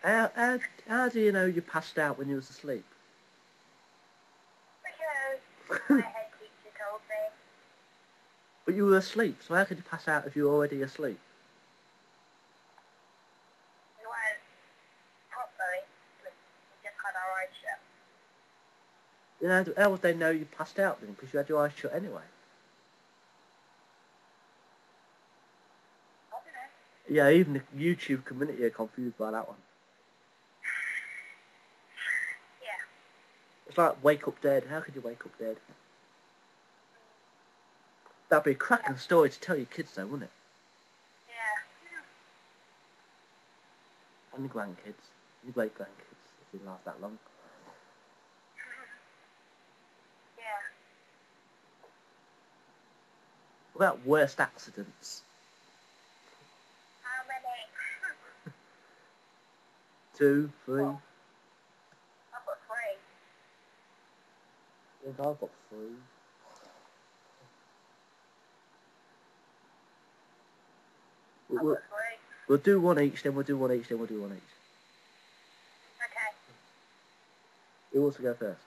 How, how, how do you know you passed out when you was asleep? Because my head teacher told me. But you were asleep, so how could you pass out if you were already asleep? We weren't properly. We just had our eyes shut. You know, how would they know you passed out then? Because you had your eyes shut anyway. I don't know. Yeah, even the YouTube community are confused by that one. Yeah. It's like Wake Up Dead. How could you wake up dead? That'd be a cracking story to tell your kids though, wouldn't it? Yeah. And your grandkids. Your great grandkids, if you last that long. Yeah. What about worst accidents? How many? 2, 3. What? I've got 3. I think I've got 3. I've got 3. We'll do one each, then we'll do one each, then we'll do one each. Okay. Who wants to go first?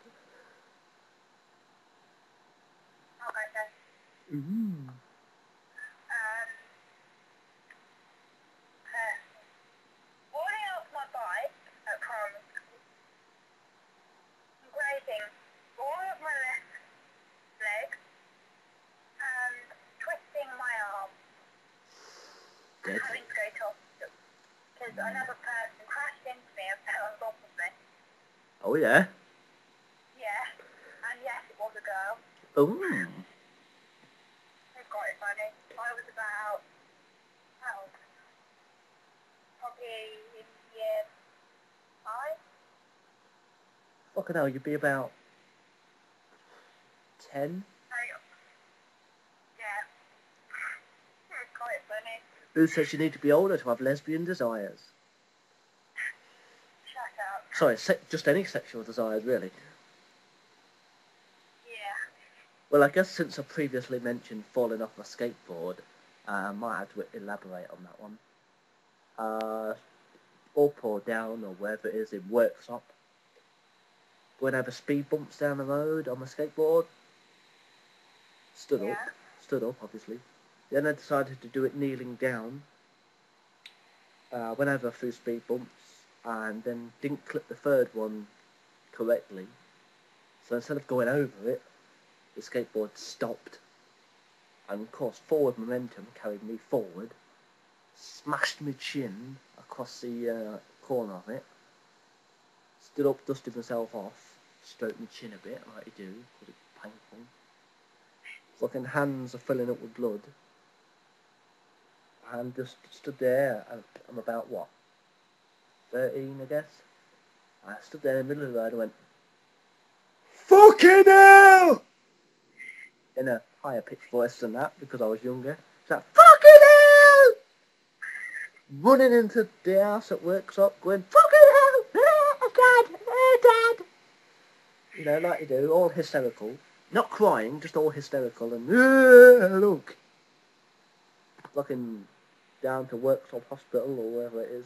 I'll go first. Mm-hmm. Falling off my bike at primary school, grazing all of my left leg, and twisting my arm. Dead. Having to go to hospital because another person crashed into me and fell on top of me. Oh yeah. Yeah, and yes, it was a girl. Oh. It's quite funny. I was about, how old? Probably in year 5. Fucking hell, you'd be about 10. Yeah. It's quite funny. Who says you need to be older to have lesbian desires? Shut up. Sorry, just any sexual desires, really. Yeah. Well, I guess since I previously mentioned falling off my skateboard, I might have to elaborate on that one. Up or down, or wherever it is in workshop. Going over speed bumps down the road on my skateboard. Stood up, obviously. Then I decided to do it kneeling down. Went over a few speed bumps, and then didn't clip the third one correctly. So instead of going over it, the skateboard stopped. And of course, forward momentum carried me forward, smashed my chin across the corner of it, stood up, dusted myself off, stroked my chin a bit, like you do, because it's painful. Fucking hands are filling up with blood. And just stood there, and I'm about, what, 13, I guess? I stood there in the middle of the road and went, "Fucking hell!" in a higher pitched voice than that, because I was younger. It's like, "Fucking hell!" Running into the house at workshop, going, "Fucking hell! Dad! Dad!" You know, like you do, all hysterical. Not crying, just all hysterical and, look. Fucking down to workshop hospital or wherever it is.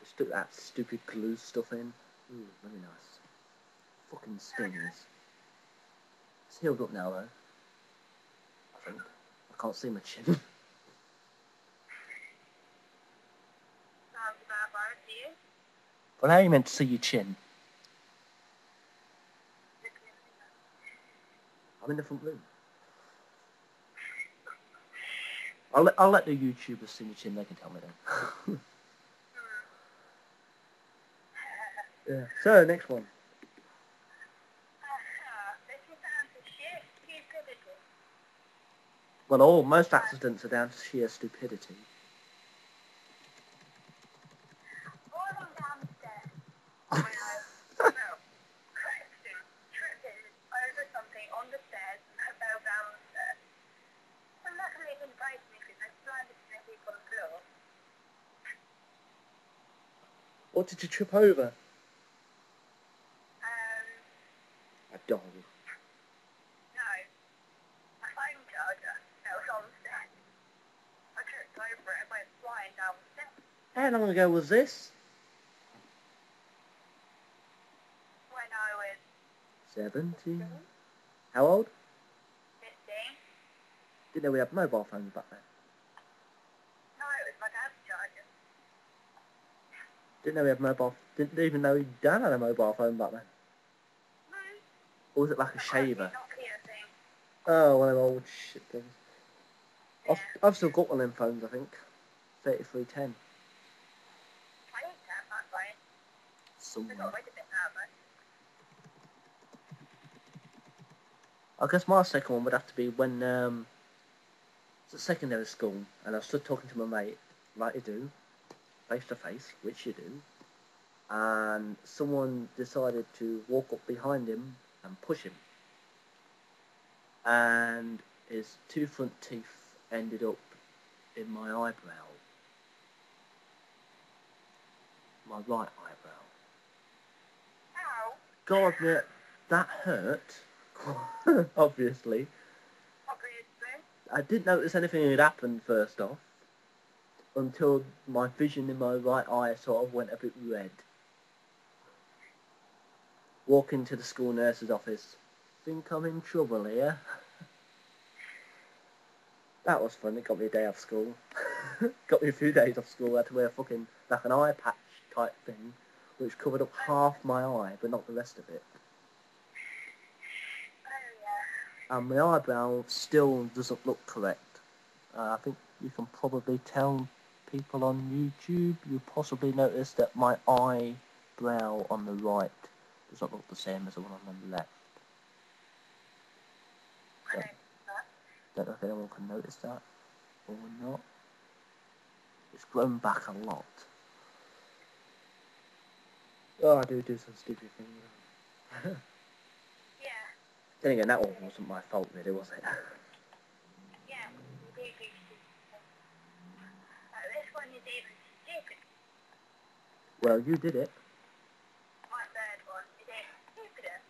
They stuck that stupid glue stuff in. Ooh, very nice. Fucking stings. It's healed up now though. I think. I can't see my chin. Sounds about right to you. Well, how are you meant to see your chin? I'm in the front room. I'll let the YouTubers see my chin, they can tell me then. Yeah. So, next one. This is down to sheer stupidity. Well, most accidents are down to sheer stupidity. Falling down the stairs. Tripping over something on the stairs and fell down the stairs. And luckily it didn't break anything. I just landed in a heap on the floor. What did you trip over? A dog. No. A phone charger that was on the stairs. I tripped over it and went flying down the stairs. How long ago was this? 17. How old? 15. Didn't know we had mobile phones back then. No, it was my dad's charger. Didn't know we had mobile. Didn't even know Dan had a mobile phone back then. No. Or was it like a shaver? Nokia thing. Oh, one of them old shit things. Yeah. I've still got one of them phones, I think. 3310. I used to have that phone. I Somewhere. got rid of it now, but I guess my second one would have to be when it's at secondary school and I stood talking to my mate, like you do, face to face, which you do, and someone decided to walk up behind him and push him, and his two front teeth ended up in my eyebrow, my right eyebrow. ow. God, that hurt. Obviously. Obviously. I didn't notice anything had happened first off, until my vision in my right eye sort of went a bit red. Walking to the school nurse's office. Think I'm in trouble here? That was fun. It got me a day off school. Got me a few days off school. I had to wear fucking like an eye patch type thing, which covered up half my eye, but not the rest of it. Oh, yeah. And my eyebrow still doesn't look correct. I think you can probably tell people on YouTube. You possibly notice that my eyebrow on the right does not look the same as the one on the left. I Yeah. noticed that. Don't know if anyone can notice that or not. It's grown back a lot. Oh, I do some stupid things. Yeah. Then again, that one wasn't my fault really, was it? Yeah. You do stupid things. This one is even stupid. Well, you did it. My third one is even stupider.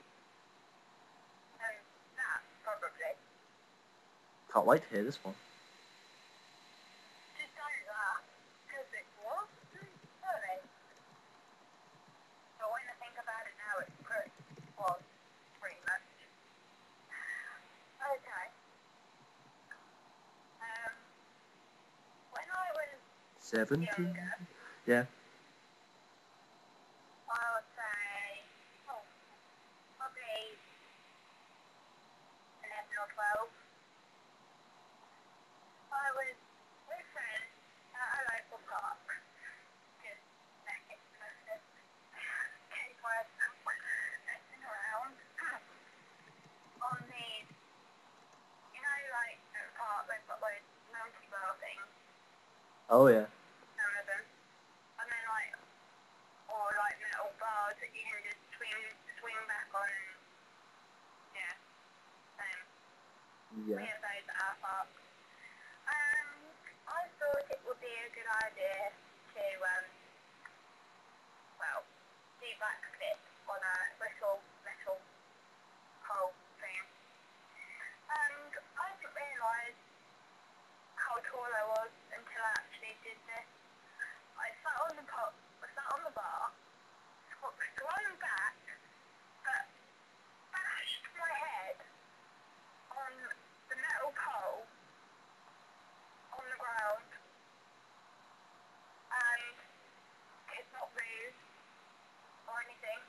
That, probably. Can't wait to hear this one. Just don't laugh. Because it was funny. But when I think about it now, it's pretty much. Okay. When I was 17? younger, Yeah. I would say, probably 11 or 12. I was with friends at a local park. Just naked person. Keep messing around. On these, like at the park, they've got those monkey bar things. Oh yeah. Some of them. And then or metal bars that you can just swing back on. Yeah. We Yeah. have those at our park. I thought it would be a good idea to, do backflip on a little metal pole thing. And I didn't realise how tall I was until I actually did this. I sat on the bar, swung back, but bashed my head on the metal pole on the ground and could not move or anything.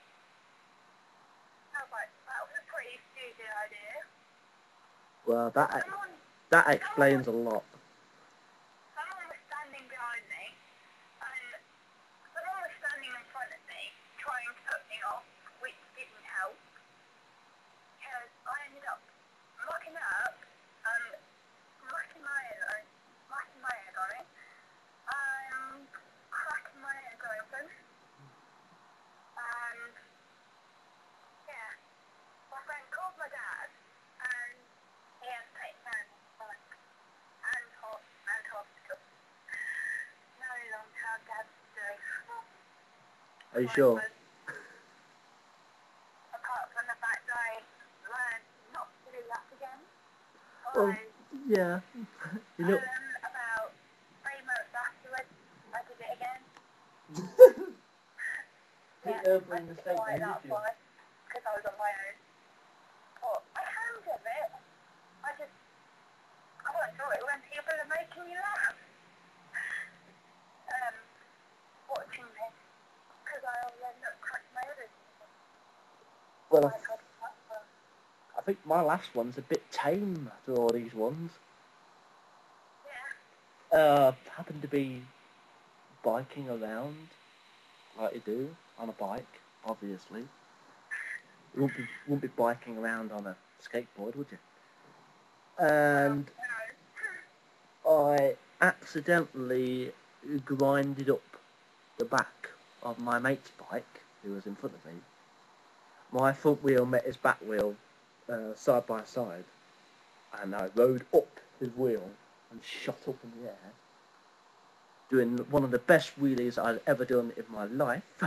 I was like, that was a pretty stupid idea. Well, that explains a lot. Someone was standing behind me and someone was standing in front of me trying to put me off, which didn't help because I ended up mucking up and smacking my head on it and cracking my head open. And yeah, my friend called my dad and he had to take me and hospital. No long-term dad story. Are you sure? Apart from the fact that I learned not to do that again. Well, yeah. You know. About 3 months afterwards, I did it again. Yeah, I did it like that twice, because I was on my own. think my last one's a bit tame after all these ones. Yeah. Happened to be biking around, like you do, on a bike, obviously. You wouldn't be biking around on a skateboard, would you? And No. I accidentally grinded up the back of my mate's bike, who was in front of me. My front wheel met his back wheel side by side, and I rode up his wheel and shot up in the air, doing one of the best wheelies I'd ever done in my life.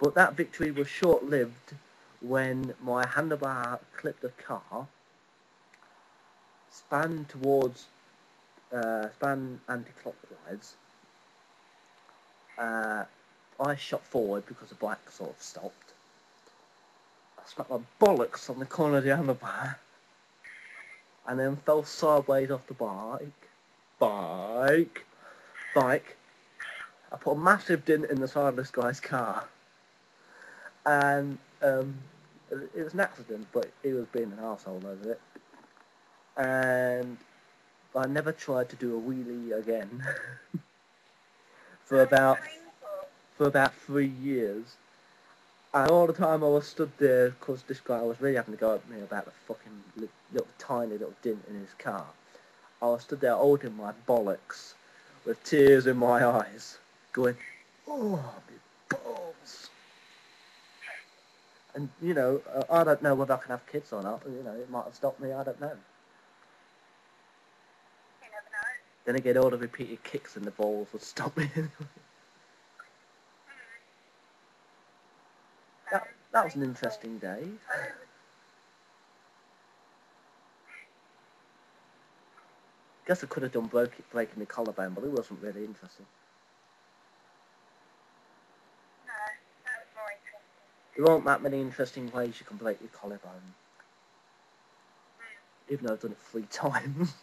But that victory was short-lived when my handlebar clipped the car, span anti-clockwise. I shot forward because the bike sort of stopped. I smacked my bollocks on the corner of the handlebar, and then fell sideways off the bike. I put a massive dent in the side of this guy's car, and it was an accident, but he was being an arsehole over it. And I never tried to do a wheelie again for about 3 years. And all the time I was stood there, because this guy was really having to go at me about the fucking tiny little dent in his car. I was stood there holding my bollocks with tears in my eyes, going, oh, my balls. And, you know, I don't know whether I can have kids or not. You know, it might have stopped me, I don't know. You never know. Then again, all the repeated kicks in the balls would stop me anyway. That was an interesting day. Guess I could have done breaking my collarbone, but it wasn't really interesting. No, that was more interesting. There aren't that many interesting ways you can break your collarbone. Even though I've done it 3 times.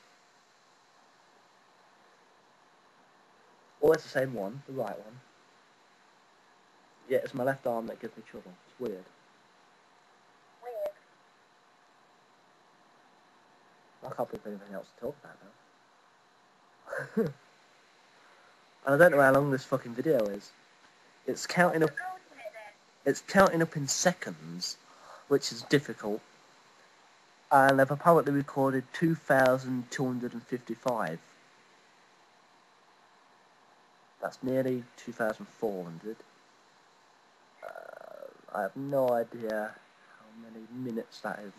Always the same one, the right one. Yeah, it's my left arm that gives me trouble. It's weird. Weird. I can't think of anything else to talk about now. And I don't know how long this fucking video is. It's counting up. It's counting up in seconds, which is difficult. And I've apparently recorded 2,255. That's nearly 2,400. I have no idea how many minutes that is.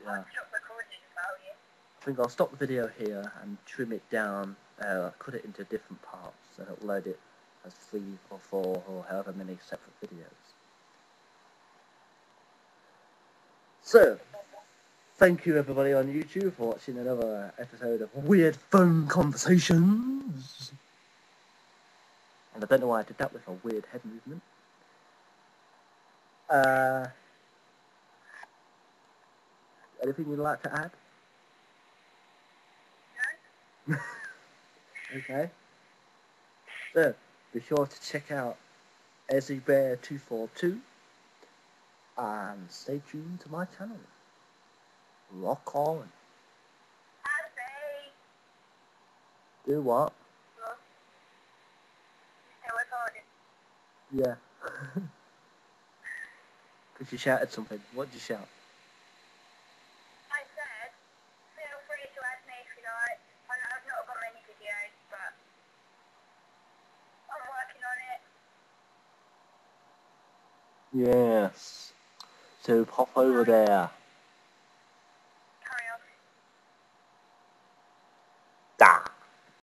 Yeah. I'll stop recording about you. I think I'll stop the video here and trim it down, cut it into different parts and upload it as 3 or 4 or however many separate videos. So, thank you everybody on YouTube for watching another episode of Weird Phone Conversations. And I don't know why I did that with a weird head movement. Anything you'd like to add? No? Okay. So, be sure to check out EzzyBear242 and stay tuned to my channel. Rock on. Do what? Yeah. Because you shouted something. What did you shout? I said, feel free to add me if you like. I know I've not got many videos, but I'm working on it. Yes. So pop over there.